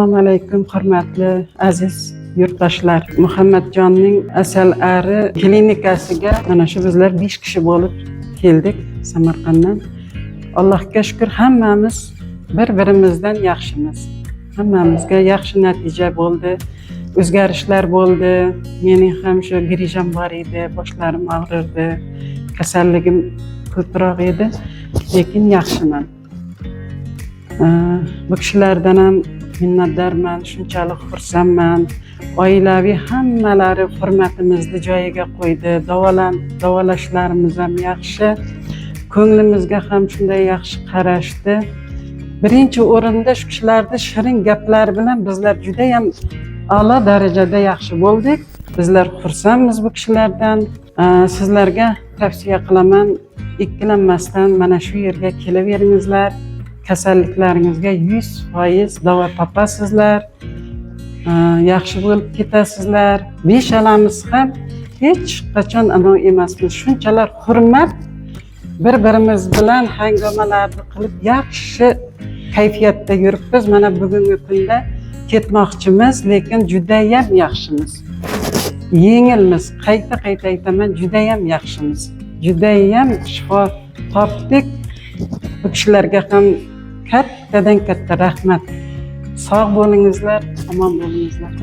Assalomu alaykum, hurmatli aziz yurtdoshlar. Muhammadjonning asal-ari klinikasiga mana shu bizlar 5 kishi bo'lib keldik Samarqanddan. Allohga shukr, hammamiz bir-birimizdan yaxshimiz. Hammamizga yaxshi natija bo'ldi. O'zgarishlar bo'ldi. Mening ham shu grijam bor edi, boshlarim og'rirdi, kasalligim ko'proq edi, lekin yaxshiman. Bu kishilardan ham minnatdorman, shunchalik xursandman. Oilaviy hammalari hurmatimizni joyiga qo'ydi. Davolashlarimiz ham yaxshi. Ko'nglimizga ham shunday yaxshi qarashdi. Birinchi o'rinda shu kishilarning shirin gaplari bilan bizlar juda ham a'lo darajada yaxshi bo'ldik. Bizlar xursandmiz bu kishilardan. Sizlarga tavsiya qilaman, ikkilanmasdan mana shu yerga kelaveringizlar. Kasalliklaringizga 100% davo topasizlar. Yaxshi bo'lib ketasizlar. Beshalamiz ham hech qachon anav emasmiz. Shunchalar hurmat, bir-birimiz bilan hangomalarni qilib yaxshi kayfiyatda yuribmiz. Mana bugungi kunda ketmoqchimiz, lekin juda ham yaxshimiz. Yengilmiz. Qayta aytaman, juda ham yaxshimiz. Juda ham shifo topdik. Bu kishilarga ham kattadan katta rahmat. Sog' bo'lingizlar, omon bo'lingizlar.